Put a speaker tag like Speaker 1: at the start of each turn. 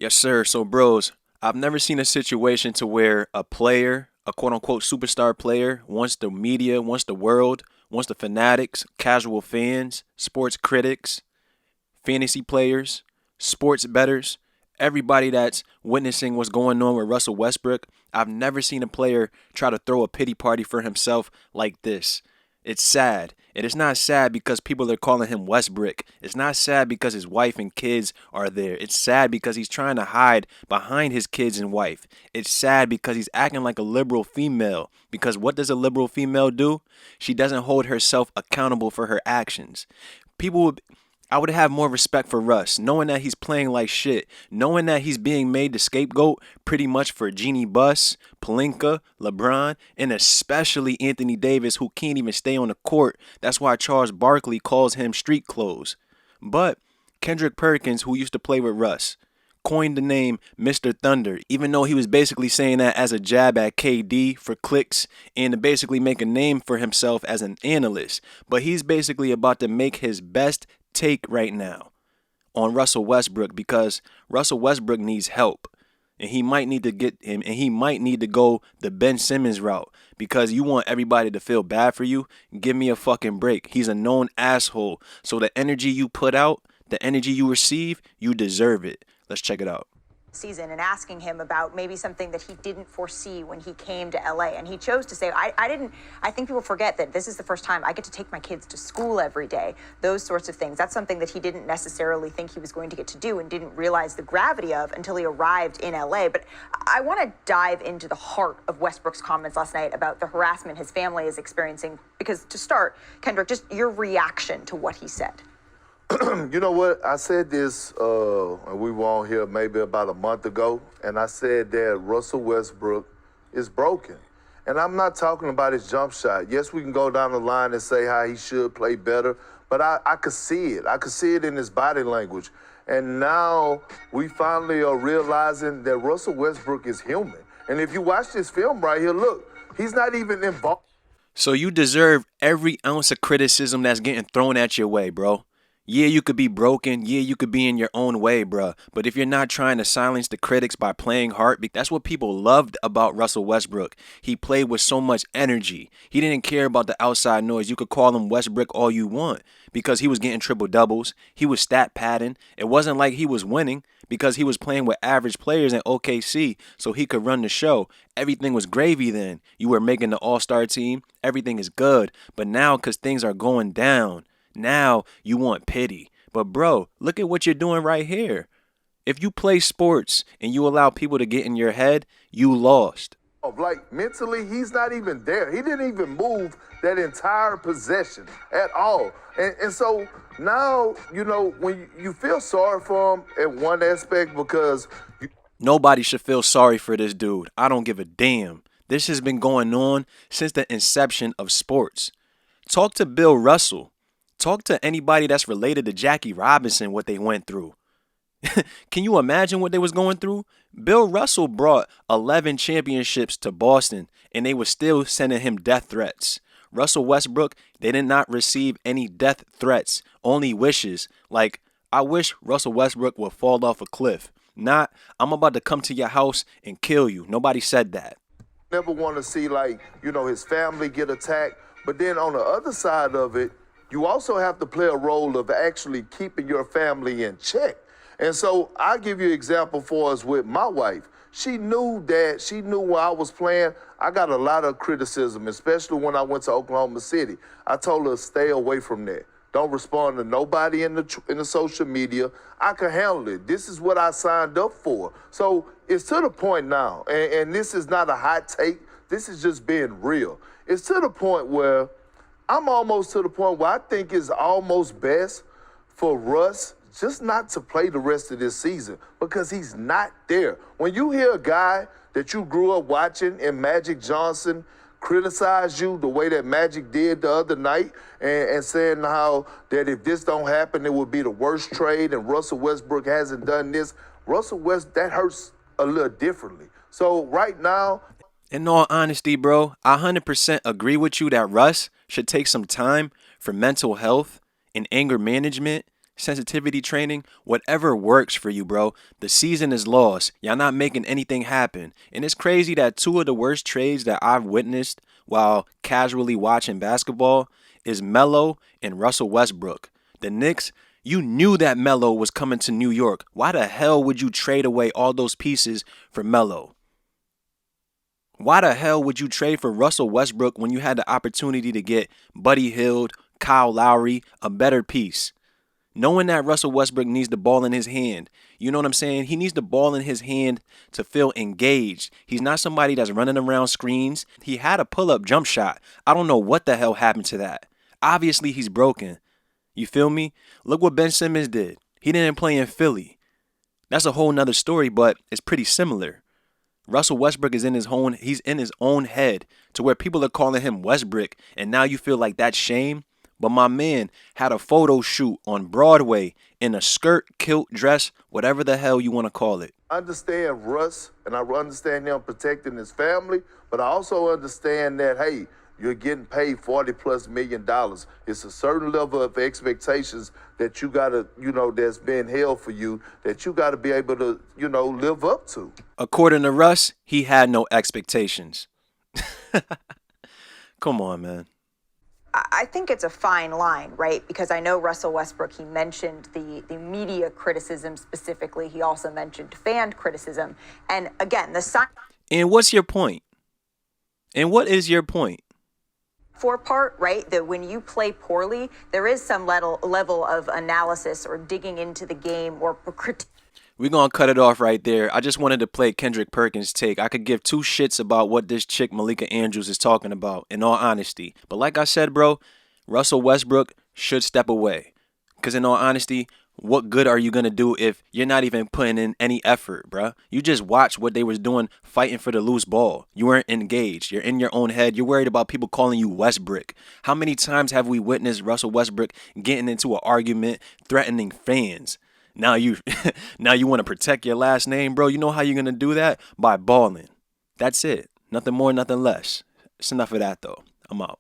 Speaker 1: Yes, sir. So, bros, I've never seen a situation to where a player, a quote unquote superstar player, wants the media, wants the world, wants the fanatics, casual fans, sports critics, fantasy players, sports bettors, everybody that's witnessing what's going on with Russell Westbrook. I've never seen a player try to throw a pity party for himself like this. It's sad. And it's not sad because people are calling him Westbrook. It's not sad because his wife and kids are there. It's sad because he's trying to hide behind his kids and wife. It's sad because he's acting like a liberal female. Because what does a liberal female do? She doesn't hold herself accountable for her actions. People would I would have more respect for Russ, knowing that he's playing like shit, knowing that he's being made the scapegoat pretty much for Jeannie Buss, Palinka, LeBron, and especially Anthony Davis, who can't even stay on the court. That's why Charles Barkley calls him street clothes. But Kendrick Perkins, who used to play with Russ, coined the name Mr. Thunder, even though he was basically saying that as a jab at KD for clicks and to basically make a name for himself as an analyst. But he's basically about to make his best take right now on Russell Westbrook because Russell Westbrook needs help. And he might need to get him and he might need to go the Ben Simmons route because you want everybody to feel bad for you. Give me a fucking break. He's a known asshole. So the energy you put out, the energy you receive, you deserve it. Let's check it out.
Speaker 2: Season and asking him about maybe something that he didn't foresee when he came to LA. And he chose to say, I think people forget that this is the first time I get to take my kids to school every day. Those sorts of things. That's something that he didn't necessarily think he was going to get to do and didn't realize the gravity of until he arrived in LA. But I want to dive into the heart of Westbrook's comments last night about the harassment his family is experiencing. Because to start, Kendrick, just your reaction to what he said.
Speaker 3: You know what? I said this, and we were on here maybe about a month ago, and I said that Russell Westbrook is broken. And I'm not talking about his jump shot. Yes, we can go down the line and say how he should play better, but I could see it. I could see it in his body language. And now we finally are realizing that Russell Westbrook is human. And if you watch this film right here, look, he's not even involved.
Speaker 1: So you deserve every ounce of criticism that's getting thrown at your way, bro. Yeah, you could be broken. Yeah, you could be in your own way, bruh. But if you're not trying to silence the critics by playing hard, that's what people loved about Russell Westbrook. He played with so much energy. He didn't care about the outside noise. You could call him Westbrook all you want because he was getting triple doubles. He was stat padding. It wasn't like he was winning because he was playing with average players in OKC so he could run the show. Everything was gravy then. You were making the all-star team. Everything is good. But now because things are going down, now you want pity. But bro, look at what you're doing right here. If you play sports and you allow people to get in your head, you lost.
Speaker 3: Like mentally, he's not even there. He didn't even move that entire possession at all. And so now, you know, when you feel sorry for him at one aspect because
Speaker 1: nobody should feel sorry for this dude. I don't give a damn. This has been going on since the inception of sports. Talk to Bill Russell. Talk to anybody that's related to Jackie Robinson, what they went through. Can you imagine what they was going through? Bill Russell brought 11 championships to Boston, and they were still sending him death threats. Russell Westbrook, they did not receive any death threats, only wishes. Like, I wish Russell Westbrook would fall off a cliff. Not, I'm about to come to your house and kill you. Nobody said that.
Speaker 3: Never want to see, like, you know, his family get attacked. But then on the other side of it, you also have to play a role of actually keeping your family in check. And so I'll give you an example for us with my wife. She knew where I was playing. I got a lot of criticism, especially when I went to Oklahoma City. I told her, stay away from that. Don't respond to nobody in the social media. I can handle it. This is what I signed up for. So it's to the point now, and this is not a hot take. This is just being real. It's to the point where I'm almost to the point where I think it's almost best for Russ just not to play the rest of this season because he's not there. When you hear a guy that you grew up watching in Magic Johnson criticize you the way that Magic did the other night and saying how that if this don't happen, it would be the worst trade and Russell Westbrook hasn't done this, that hurts a little differently. So right now,
Speaker 1: in all honesty, bro, I 100% agree with you that Russ should take some time for mental health and anger management, sensitivity training, whatever works for you, bro. The season is lost. Y'all not making anything happen. And it's crazy that two of the worst trades that I've witnessed while casually watching basketball is Melo and Russell Westbrook. The Knicks, you knew that Melo was coming to New York. Why the hell would you trade away all those pieces for Melo? Why the hell would you trade for Russell Westbrook when you had the opportunity to get Buddy Hield, Kyle Lowry, a better piece? Knowing that Russell Westbrook needs the ball in his hand. You know what I'm saying? He needs the ball in his hand to feel engaged. He's not somebody that's running around screens. He had a pull-up jump shot. I don't know what the hell happened to that. Obviously, he's broken. You feel me? Look what Ben Simmons did. He didn't play in Philly. That's a whole nother story, but it's pretty similar. Russell Westbrook is he's in his own head to where people are calling him Westbrook, and now you feel like that's shame. But my man had a photo shoot on Broadway in a skirt, kilt, dress, whatever the hell you want to call it.
Speaker 3: I understand Russ, and I understand him protecting his family, but I also understand that, hey, you're getting paid $40+ million. It's a certain level of expectations that you got to, that's been held for you that you got to be able to, live up to.
Speaker 1: According to Russ, he had no expectations. Come on, man.
Speaker 2: I think it's a fine line, right? Because I know Russell Westbrook, he mentioned the media criticism specifically. He also mentioned fan criticism. And again, the sign.
Speaker 1: And what's your point? And what is your point?
Speaker 2: For part, right, that when you play poorly, there is some level of analysis or digging into the game or critique.
Speaker 1: We're going to cut it off right there. I just wanted to play Kendrick Perkins' take. I could give two shits about what this chick Malika Andrews is talking about, in all honesty. But like I said, bro, Russell Westbrook should step away. Because in all honesty, what good are you going to do if you're not even putting in any effort, bro? You just watched what they was doing fighting for the loose ball. You weren't engaged. You're in your own head. You're worried about people calling you Westbrook. How many times have we witnessed Russell Westbrook getting into an argument, threatening fans? Now you want to protect your last name, bro. You know how you're going to do that? By balling. That's it. Nothing more, nothing less. It's enough of that, though. I'm out.